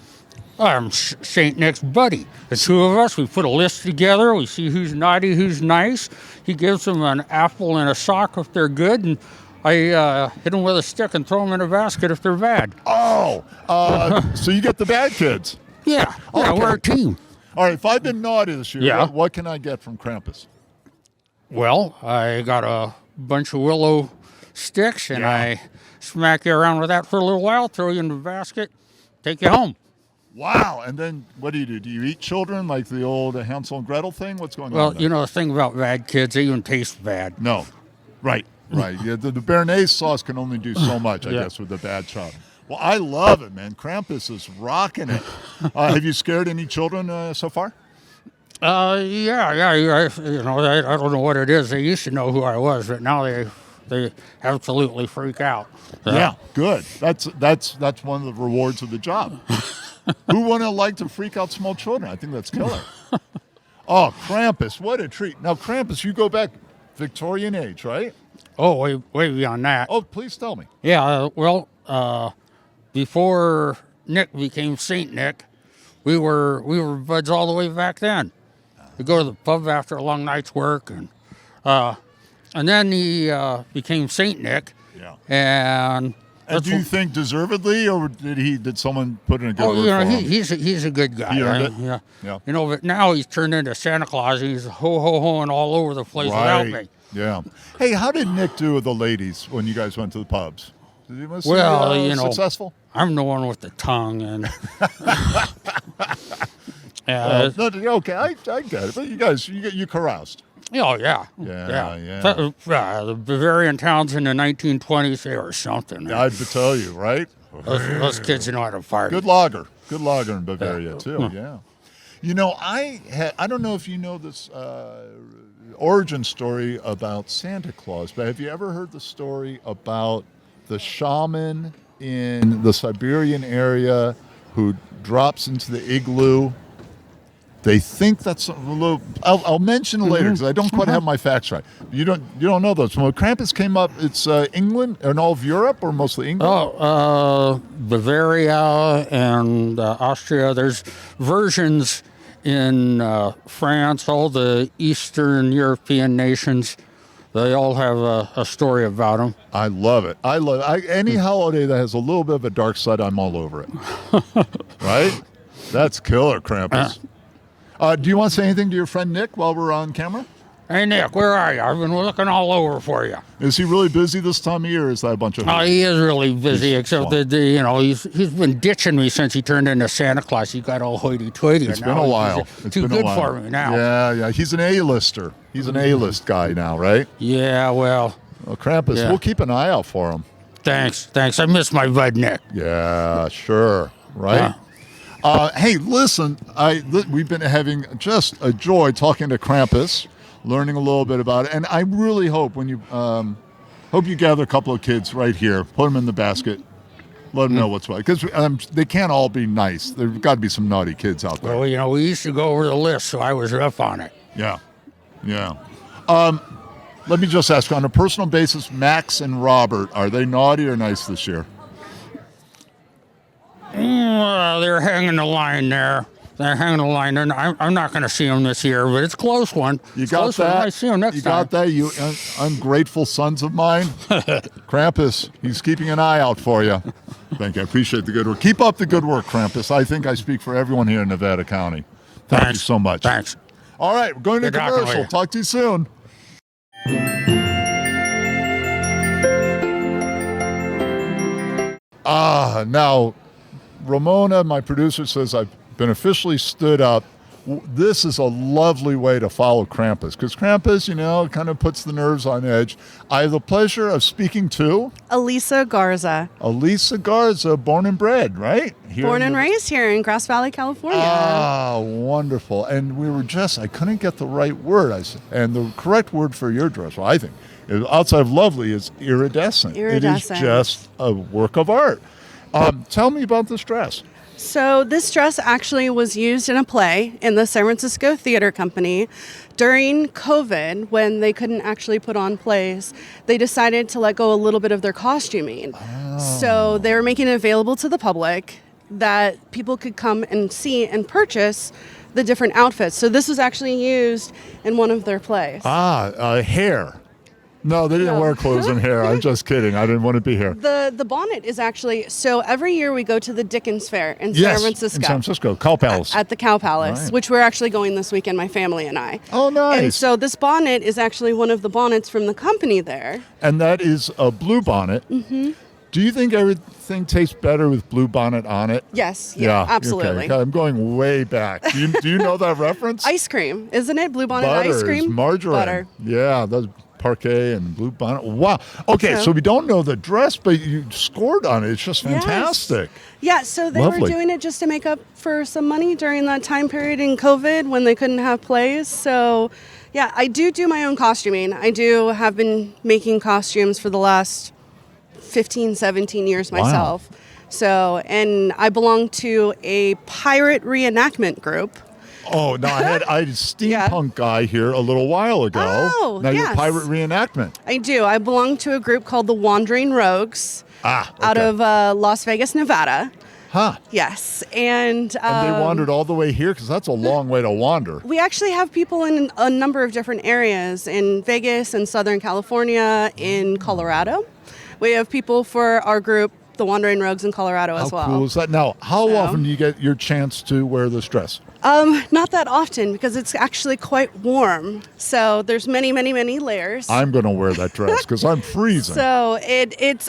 I'm St. Nick's buddy. The two of us, we put a list together. We see who's naughty, who's nice. He gives them an apple and a sock if they're good, and I hit them with a stick and throw them in a basket if they're bad. Oh, so you get the bad kids. Yeah, Okay. we're a team. All right, if I've been naughty this year, Yeah. what can I get from Krampus? Well, I got a bunch of willow sticks, and Yeah. I smack you around with that for a little while, throw you in the basket, take you home. Wow. And then what do? Do you eat children like the old Hansel and Gretel thing? What's going on Well, there? you know, the thing about bad kids, they even taste bad. No. Right. Yeah, the béarnaise sauce can only do so much, I Yeah. guess, with a bad child. Well, I love it, man. Krampus is rocking it. Have you scared any children so far? Yeah. You know, I don't know what it is. They used to know who I was, but now they absolutely freak out. Yeah, good. That's one of the rewards of the job. Who wouldn't like to freak out small children? I think that's killer. Oh, Krampus, what a treat. Now, Krampus, you go back Victorian age, right? Oh, way beyond that. Oh, please tell me. Yeah, well, before Nick became Saint Nick, we were buds all the way back then. We go to the pub after a long night's work, and then he became Saint Nick. Yeah. And And do you think deservedly, or did someone put in a good word you know, for him? he's a good guy. He earned it? Yeah. Yeah. You know, but now he's turned into Santa Claus. He's ho-ho-hoing all over the place without me. Yeah. Hey, how did Nick do with the ladies when you guys went to the pubs? Did he was Well, he, you know, successful? I'm the one with the tongue, and No, okay, I get it. But you guys, you caroused. oh yeah, Yeah. The Bavarian towns in the 1920s, they were something. I'd tell you, right? Those kids know how to party. Good lager in Bavaria too. Yeah. You know, I don't know if you know this origin story about Santa Claus, but have you ever heard the story about the shaman in the Siberian area who drops into the igloo? They think that's a little. I'll mention it later because I don't quite have my facts right. You don't know those. When Krampus came up, it's England and all of Europe, or mostly England. Bavaria and Austria. There's versions in France, all the Eastern European nations. They all have a story about him. I love it. Any holiday that has a little bit of a dark side, I'm all over it. Right? That's killer, Krampus. Do you want to say anything to your friend Nick while we're on camera? Hey Nick, where are you? I've been looking all over for you. Is he really busy this time of year, or is that a bunch of... He is really busy, except fun. that you know he's been ditching me since he turned into Santa Claus. He got all hoity-toity. It's been a while. It's too been a good while. for me now. Yeah. He's an A-lister. He's an A-list guy now, right? Yeah, well, Krampus, Yeah. we'll keep an eye out for him. thanks. I miss my bud Nick. Yeah, sure. Right? Hey, listen, we've been having just a joy talking to Krampus, learning a little bit about it, and I really hope when you hope you gather a couple of kids right here, put them in the basket, let them know what's what, because they can't all be nice. There's got to be some naughty kids out there. Well, you know, we used to go over the list, so I was rough on it. Yeah. Let me just ask, on a personal basis, Max and Robert, are they naughty or nice this year? They're hanging the line there. I'm not going to see them this year, but it's a close one. You It's got close one. that? I see them next You time. got that, you ungrateful sons of mine? Krampus, he's keeping an eye out for you. Thank you. I appreciate the good work. Keep up the good work, Krampus. I think I speak for everyone here in Nevada County. Thank you so much. Thanks. All right, we're going to Good talking with commercial. you. Talk to you soon. Now, Ramona, my producer, says I've been officially stood up. This is a lovely way to follow Krampus, because Krampus, you know, kind of puts the nerves on edge. I have the pleasure of speaking to Elisa Garza, Elisa Garza, born and bred, right? Here born in and the- raised here in Grass Valley, California. Ah, wonderful. And we were I couldn't get the right word. And the correct word for your dress, well, I think, outside of lovely, is iridescent. Iridescent. It is just a work of art. Tell me about this dress. So this dress actually was used in a play in the San Francisco Theater Company during COVID, when they couldn't actually put on plays. They decided to let go a little bit of their costuming. So they were making it available to the public that people could come and see and purchase the different outfits. So this was actually used in one of their plays. Hair. No, they didn't No. wear clothes and hair. I'm just kidding. I didn't want to be here. The bonnet is actually, so every year we go to the Dickens Fair in Yes, San Francisco. in San Francisco, Cow Palace. At the Cow Palace, Right. which we're actually going this weekend, my family and I. Oh, nice. And so this bonnet is actually one of the bonnets from the company there. And that is a blue bonnet. Mm-hmm. Do you think everything tastes better with blue bonnet on it? Yes, yeah, absolutely. Okay. I'm going way back. Do you know that reference? Ice cream, isn't it? Blue bonnet Butter ice cream? is margarine. Butter. Yeah, that's parquet and blue bonnet. Wow. Okay, so we don't know the dress, but you scored on it. It's just Yes. fantastic. Yeah, so they were Lovely. doing it just to make up for some money during that time period in COVID when they couldn't have plays. So, yeah, I do my own costuming. I have been making costumes for the last 15, 17 years Wow. myself. So, and I belong to a pirate reenactment group. Oh, no, I had a steampunk guy here a little while ago. Oh, now you're yes. pirate reenactment. I do. I belong to a group called the Wandering Rogues Ah, okay. out of Las Vegas, Nevada. Huh. Yes. And And they wandered all the way here because that's a long way to wander. we actually have people in a number of different areas in Vegas and Southern California, in Colorado. We have people for our group, the Wandering Rogues, in Colorado How as well. cool is that? Now, how So- often do you get your chance to wear this dress? Not that often because it's actually quite warm. So there's many, many, many layers. I'm going to wear that dress because I'm freezing. So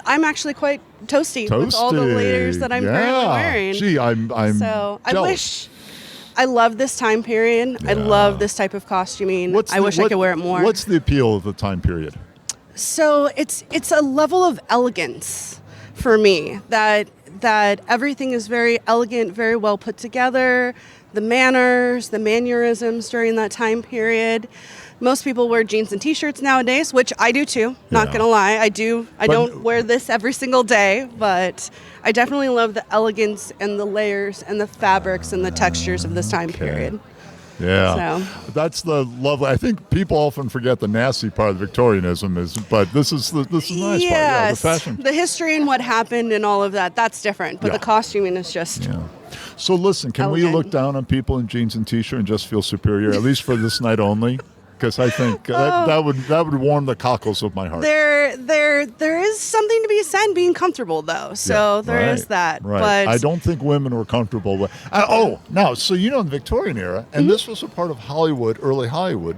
I'm actually quite toasty, with all the layers that I'm currently wearing. Gee, I'm So I jealous. wish I love this time period. I love this type of costuming. I wish I could wear it more. What's the appeal of the time period? So it's a level of elegance for me that everything is very elegant, very well put together. The manners, the mannerisms during that time period. Most people wear jeans and t-shirts nowadays, which I do too. Not Yeah. gonna lie, I do. I don't wear this every single day, but I definitely love the elegance and the layers and the fabrics and the textures of this time period. Yeah, So. that's the lovely. I think people often forget the nasty part of Victorianism but this is the nice part. Yeah, the fashion. The history and what happened and all of that, that's different. But Yeah. the costuming is just Yeah. So listen, can we Elegant. look down on people in jeans and t-shirt and just feel superior, at least for this night only? Because I think that would warm the cockles of my heart. there is something to be said being comfortable though. So Yeah, there is right, that. Right. But I don't think women were comfortable with. Now, so in the Victorian era, and this was a part of Hollywood, early Hollywood.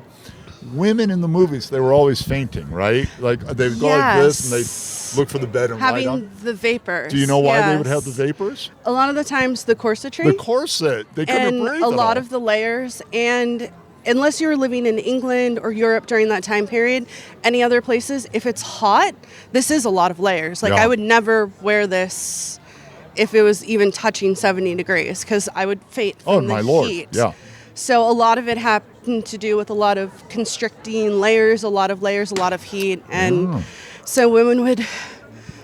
Women in the movies, they were always fainting, right? Like they would go like this, and they look for the bed and lie having down. the vapors. Do you know why they would yes. have the vapors? A lot of the times the corsetry The corset. They couldn't and breathe a at lot all. of the layers, and unless you were living in England or Europe during that time period, any other places, if it's hot, this is a lot of layers. Like Yeah. I would never wear this if it was even touching 70 degrees because I would faint Oh, from the my Lord. heat. Yeah. So a lot of it happened to do with a lot of constricting layers, a lot of heat, and so women would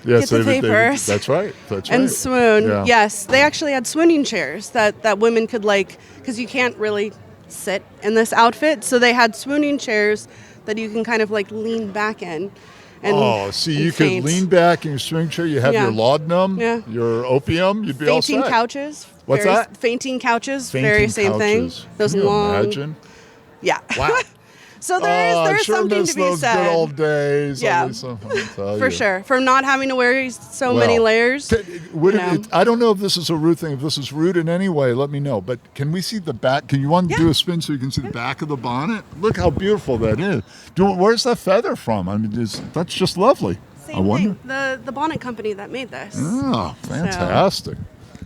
Yes, get the they would- vapors. That's right. That's and right. swoon. Yeah. Yes, they actually had swooning chairs that women could because you can't really sit in this outfit, so they had swooning chairs that you can kind of lean back in. And, See, and you faint. could lean back in your swing chair. You have Yeah. your laudanum, Yeah. your opium. You'd be all Fainting set. couches. What's very- that? Fainting couches. Fainting very same couches. thing. Those Can you long. imagine? Yeah. Wow. So there I is sure something miss to be those said. good old days. Yeah. Lisa, I'll tell For you. sure. From not having to wear so many Well, layers. Would you know. I don't know if this is a rude thing. If this is rude in any way, let me know. But can we see the back? Can you want to do a spin so you can see the back of the bonnet? Look how beautiful that is. Where's that feather from? I mean, that's just lovely. I Same wonder. thing. The bonnet company that made this. Oh, fantastic.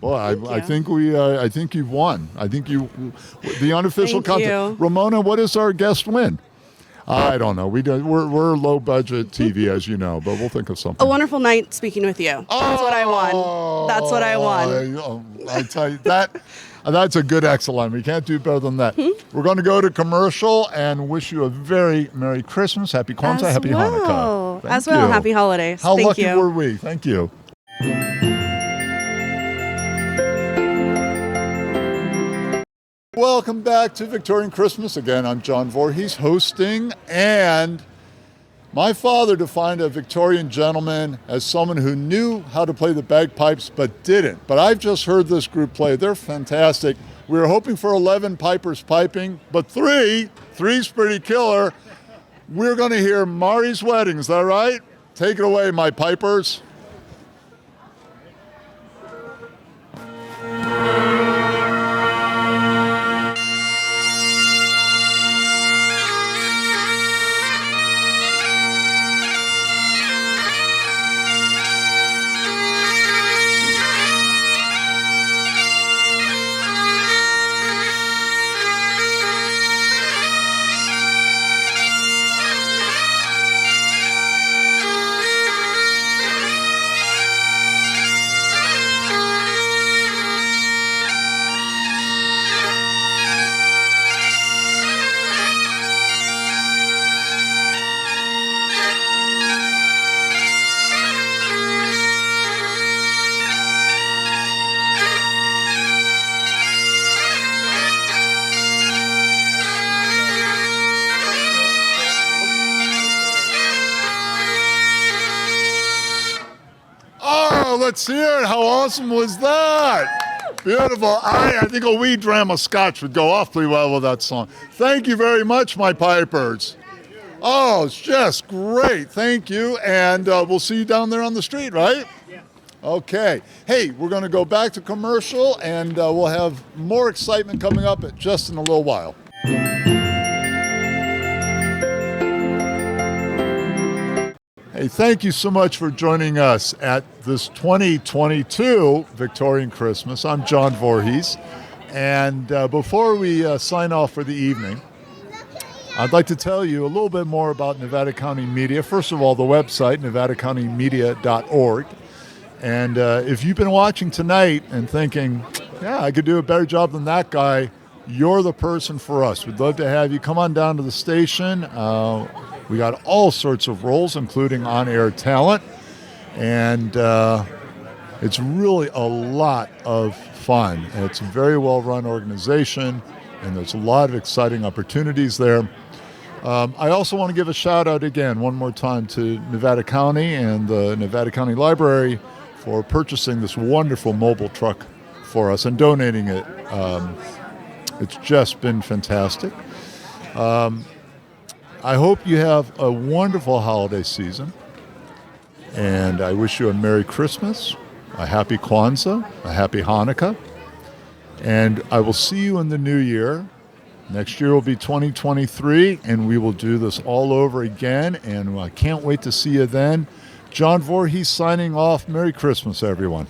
Well, I think I think you've won. I think the unofficial Thank contest. you. Ramona, what does our guest win? I don't know. We're low budget TV, as you know, but we'll think of something. A wonderful night speaking with you. That's what I won. That's what I won. I tell you that's a good excellent. We can't do better than that. We're going to go to commercial and wish you a very Merry Christmas, Happy Kwanzaa, Happy Hanukkah. Thank As well, you. happy holidays. How Thank lucky you. were we? Thank you. Welcome back to Victorian Christmas. Again, I'm John Voorhees hosting, and my father defined a Victorian gentleman as someone who knew how to play the bagpipes but didn't. But I've just heard this group play. They're fantastic. We were hoping for 11 pipers piping, but three's pretty killer. We're going to hear Mari's Wedding. Is that right? Take it away, my pipers. Oh, let's hear it. How awesome was that? Beautiful. I think a wee dram of scotch would go awfully well with that song. Thank you very much, my pipers. Oh, it's just great. Thank you. And we'll see you down there on the street, right? Yeah. Okay. Hey, we're going to go back to commercial, and we'll have more excitement coming up just in a little while. Hey, thank you so much for joining us at this 2022 Victorian Christmas. I'm John Voorhees, and before we sign off for the evening, I'd like to tell you a little bit more about Nevada County Media. First of all, the website, nevadacountymedia.org. And if you've been watching tonight and thinking, yeah, I could do a better job than that guy, you're the person for us. We'd love to have you come on down to the station. We got all sorts of roles, including on-air talent. And it's really a lot of fun. And it's a very well-run organization, and there's a lot of exciting opportunities there. I also want to give a shout out again, one more time, to Nevada County and the Nevada County Library for purchasing this wonderful mobile truck for us and donating it. It's just been fantastic. I hope you have a wonderful holiday season, and I wish you a Merry Christmas, a Happy Kwanzaa, a Happy Hanukkah, and I will see you in the new year. Next year will be 2023, and we will do this all over again, and I can't wait to see you then. John Voorhees signing off. Merry Christmas, everyone.